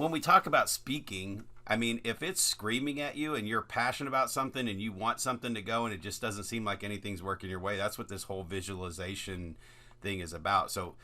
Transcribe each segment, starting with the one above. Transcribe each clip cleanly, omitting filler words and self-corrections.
when we talk about speaking, I mean, if it's screaming at you and you're passionate about something and you want something to go and it just doesn't seem like anything's working your way, that's what this whole visualization thing is about. So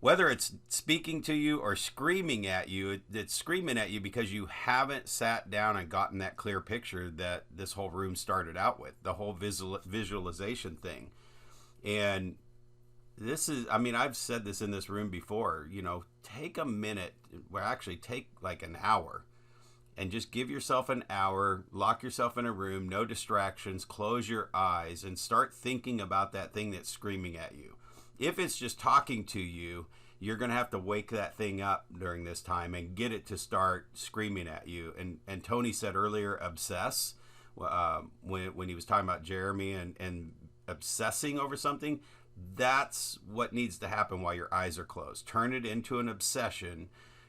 whether it's speaking to you or screaming at you, it's screaming at you because you haven't sat down and gotten that clear picture that this whole room started out with, the whole visualization thing. And this is, I mean, I've said this in this room before, you know, take a minute, well, actually take like an hour and just give yourself an hour, lock yourself in a room, no distractions, close your eyes and start thinking about that thing that's screaming at you. If it's just talking to you, you're going to have to wake that thing up during this time and get it to start screaming at you. And Tony said earlier, obsess, when he was talking about Jeremy and obsessing over something. That's what needs to happen while your eyes are closed. Turn it into an obsession,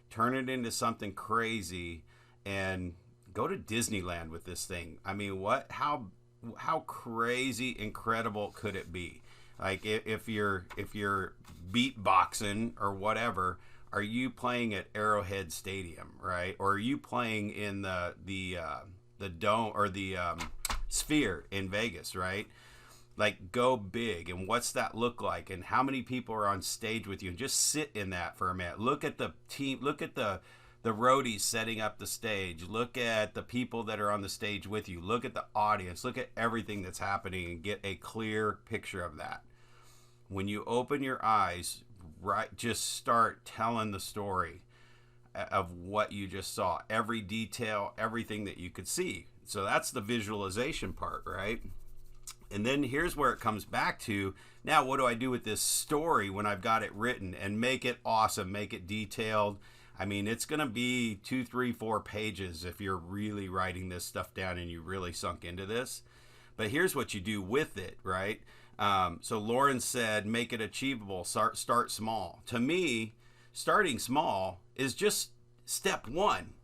turn it into something crazy, and go to Disneyland with this thing. I mean, how crazy incredible could it be? Like if you're beatboxing or whatever, are you playing at Arrowhead Stadium, right? Or are you playing in the dome or the Sphere in Vegas, right? Like, go big. And what's that look like? And how many people are on stage with you? And just sit in that for a minute. Look at the team. Look at the roadies setting up the stage. Look at the people that are on the stage with you. Look at the audience. Look at everything that's happening and get a clear picture of that. When you open your eyes, right, just start telling the story of what you just saw. Every detail, everything that you could see. So that's the visualization part, right? And then here's where it comes back to, now what do I do with this story when I've got it written? And make it awesome, make it detailed. I mean, it's going to be 2, 3, 4 pages if you're really writing this stuff down and you really sunk into this. But here's what you do with it, right? So Lauren said, make it achievable, start small. To me, starting small is just step one.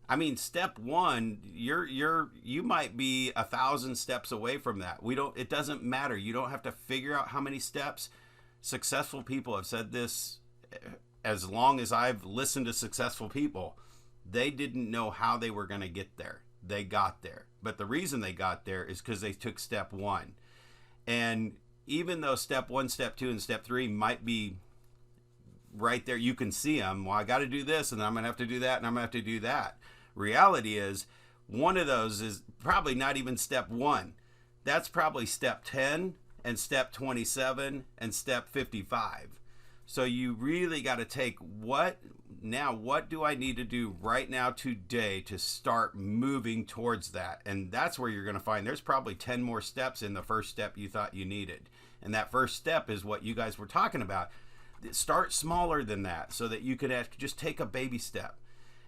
I mean, step one, you might be 1,000 steps away from that. It doesn't matter. You don't have to figure out how many steps. Successful people have said this as long as I've listened to successful people. They didn't know how they were going to get there. They got there. But the reason they got there is because they took step one. And even though step one, step two, and step three might be right there, you can see them. Well, I got to do this, and I'm going to have to do that, and I'm going to have to do that. Reality is, one of those is probably not even step one. That's probably step 10 and step 27 and step 55. So you really got to take what do I need to do right now today to start moving towards that? And that's where you're going to find there's probably 10 more steps in the first step you thought you needed. And that first step is what you guys were talking about. Start smaller than that so that you could just take a baby step.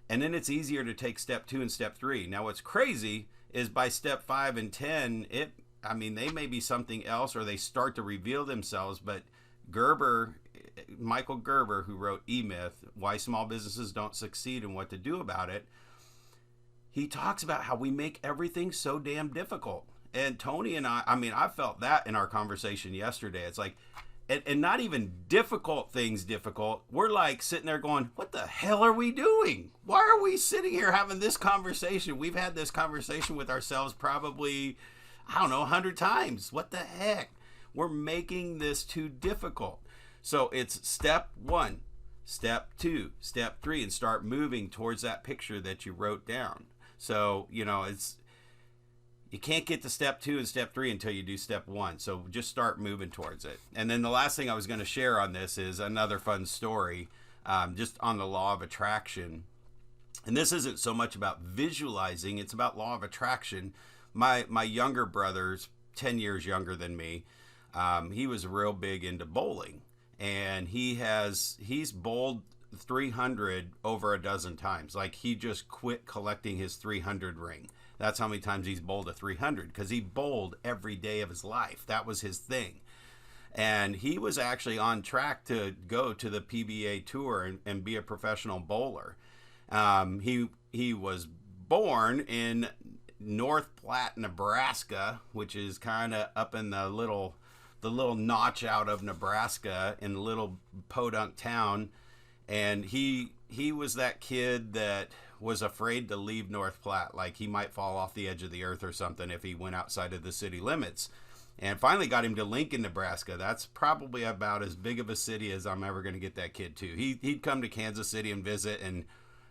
And then it's easier to take step 2 and step 3. Now, what's crazy is by step 5 and 10, they may be something else or they start to reveal themselves. But Michael Gerber, who wrote E-Myth, Why Small Businesses Don't Succeed and What to Do About It, he talks about how we make everything so damn difficult. And Tony and I felt that in our conversation yesterday. It's like, and not even difficult things difficult. We're like sitting there going, what the hell are we doing? Why are we sitting here having this conversation? We've had this conversation with ourselves probably, 100 times. What the heck? We're making this too difficult. So it's step 1, step 2, step 3, and start moving towards that picture that you wrote down. So, you can't get to step 2 and step 3 until you do step 1. So just start moving towards it. And then the last thing I was going to share on this is another fun story, just on the law of attraction. And this isn't so much about visualizing, it's about law of attraction. My younger brother's 10 years younger than me. He was real big into bowling, and he's bowled 300 over a dozen times. Like, he just quit collecting his 300 ring. That's how many times he's bowled a 300, because he bowled every day of his life. That was his thing. And he was actually on track to go to the PBA Tour and be a professional bowler. He was born in North Platte, Nebraska, which is kind of up in the little notch out of Nebraska in a little podunk town. And he he was that kid that was afraid to leave North Platte. Like he might fall off the edge of the earth or something if he went outside of the city limits. And finally got him to Lincoln, Nebraska. That's probably about as big of a city as I'm ever going to get that kid to. He'd come to Kansas City and visit, and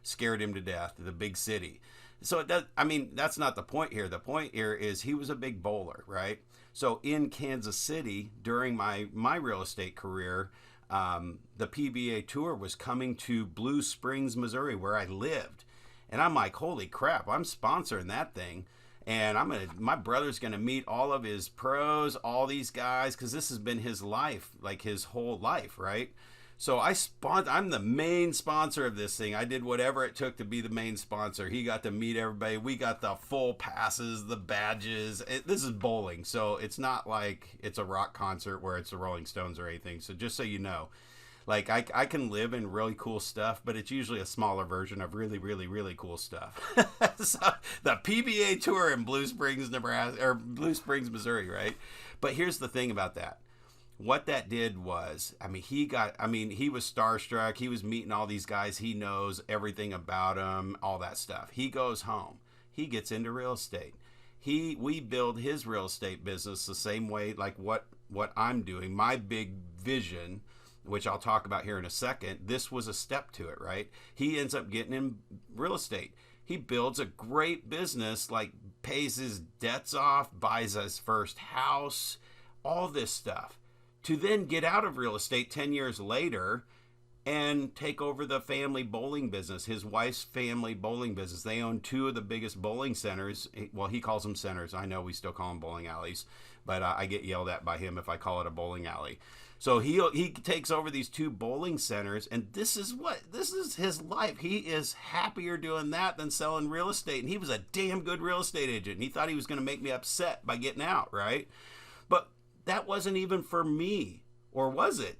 scared him to death, the big city. So it does, I mean, that's not the point here. The point here is he was a big bowler, right? So in Kansas City, during my real estate career, the PBA Tour was coming to Blue Springs, Missouri, where I lived. And I'm like, holy crap, I'm sponsoring that thing. And my brother's gonna meet all of his pros, all these guys, because this has been his life, like his whole life, right? So I'm the main sponsor of this thing. I did whatever it took to be the main sponsor. He got to meet everybody. We got the full passes, the badges. This is bowling, so it's not like it's a rock concert where it's the Rolling Stones or anything. So just so you know, like I can live in really cool stuff, but it's usually a smaller version of really, really, really cool stuff. So the PBA Tour in Blue Springs, Nebraska, or Blue Springs, Missouri, right? But here's the thing about that. What that did was, he was starstruck. He was meeting all these guys. He knows everything about them, all that stuff. He goes home. He gets into real estate. We build his real estate business the same way, like what I'm doing. My big vision, which I'll talk about here in a second, this was a step to it, right? He ends up getting in real estate. He builds a great business, like pays his debts off, buys his first house, all this stuff, to then get out of real estate 10 years later and take over the family bowling business, his wife's family bowling business. They own two of the biggest bowling centers. Well, he calls them centers. I know we still call them bowling alleys, but I get yelled at by him if I call it a bowling alley. So he takes over these two bowling centers, and this is his life. He is happier doing that than selling real estate. And he was a damn good real estate agent. And he thought he was going to make me upset by getting out, right? But that wasn't even for me, or was it?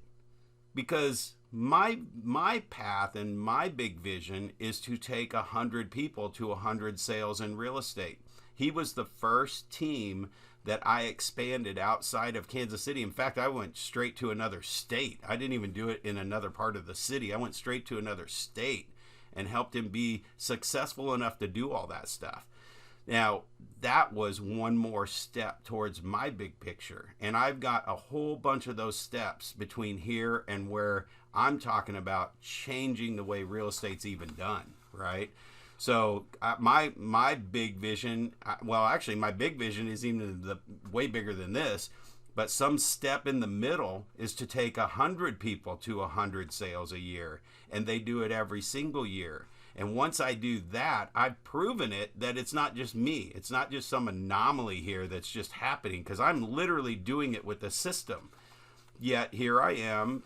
Because my path and my big vision is to take 100 people to 100 sales in real estate. He was the first team that I expanded outside of Kansas City. In fact, I went straight to another state. I didn't even do it in another part of the city. I went straight to another state and helped him be successful enough to do all that stuff. Now, that was one more step towards my big picture. And I've got a whole bunch of those steps between here and where I'm talking about changing the way real estate's even done, right? So my big vision, my big vision is even way bigger than this, but some step in the middle is to take 100 people to 100 sales a year, and they do it every single year. And once I do that, I've proven it that it's not just me. It's not just some anomaly here that's just happening, because I'm literally doing it with the system. Yet here I am,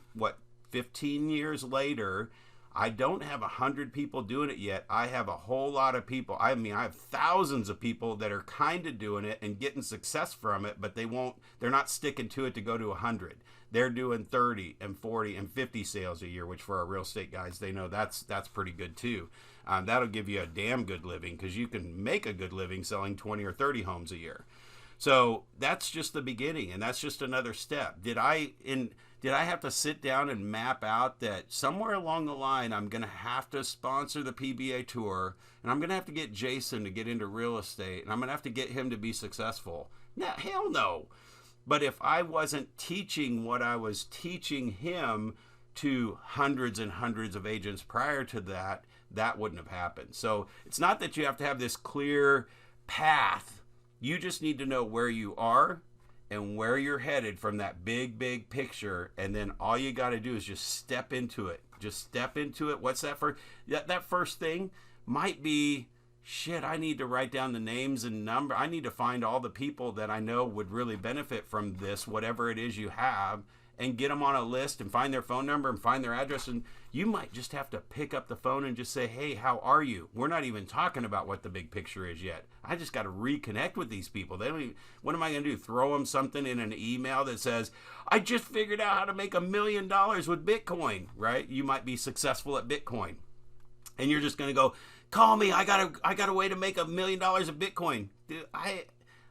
15 years later, I don't have 100 people doing it yet. I have a whole lot of people. I have thousands of people that are kind of doing it and getting success from it, but they're not sticking to it to go to 100. They're doing 30 and 40 and 50 sales a year, which for our real estate guys, they know that's pretty good too. That'll give you a damn good living, because you can make a good living selling 20 or 30 homes a year. So that's just the beginning, and that's just another step. Did I have to sit down and map out that somewhere along the line I'm going to have to sponsor the PBA Tour, and I'm going to have to get Jason to get into real estate, and I'm going to have to get him to be successful? No, hell no. But if I wasn't teaching what I was teaching him to hundreds and hundreds of agents prior to that, that wouldn't have happened. So it's not that you have to have this clear path. You just need to know where you are and where you're headed from that big, big picture. And then all you got to do is just step into it. Just step into it. What's that first? That first thing might be, shit, I need to write down the names and number. I need to find all the people that I know would really benefit from this, whatever it is you have, and get them on a list and find their phone number and find their address. And you might just have to pick up the phone and just say, hey, how are you? We're not even talking about what the big picture is yet. I just got to reconnect with these people. What am I going to do? Throw them something in an email that says, I just figured out how to make $1 million with Bitcoin, right? You might be successful at Bitcoin. And you're just going to go, call me. I got a way to make $1 million of Bitcoin. Dude,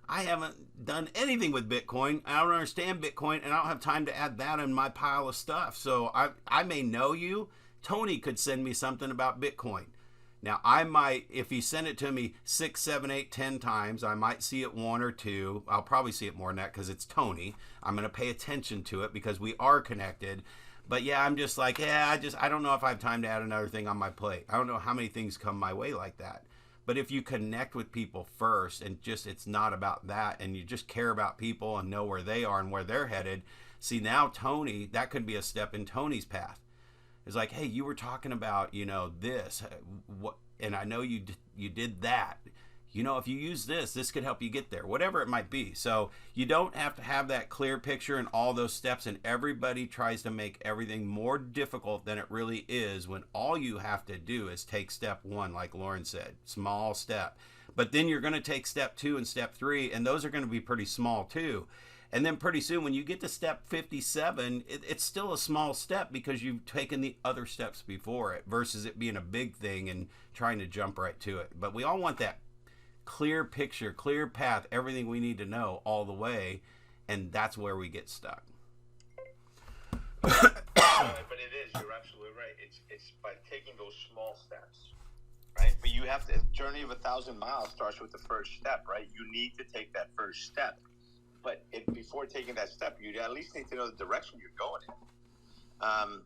I haven't done anything with Bitcoin. I don't understand Bitcoin, and I don't have time to add that in my pile of stuff. So I may know you. Tony could send me something about Bitcoin. Now, I might, if he sent it to me 6, 7, 8, 10 times, I might see it 1 or 2. I'll probably see it more than that because it's Tony. I'm going to pay attention to it because we are connected. But yeah, I'm just like, I don't know if I have time to add another thing on my plate. I don't know how many things come my way like that. But if you connect with people first and just, it's not about that, and you just care about people and know where they are and where they're headed. See, now Tony, that could be a step in Tony's path. It's like, hey, you were talking about, this, what, and I know you did that. If you use this could help you get there, whatever it might be. So you don't have to have that clear picture and all those steps, and everybody tries to make everything more difficult than it really is, when all you have to do is take step 1, like Lauren said, small step. But then you're going to take step 2 and step 3, and those are going to be pretty small too. And then pretty soon when you get to step 57, it's still a small step because you've taken the other steps before it, versus it being a big thing and trying to jump right to it. But we all want that clear picture, clear path, everything we need to know all the way, and that's where we get stuck. But it is, you're absolutely right. It's by taking those small steps, right? But you have to, journey of 1,000 miles starts with the first step, right? You need to take that first step. But before taking that step, you at least need to know the direction you're going in.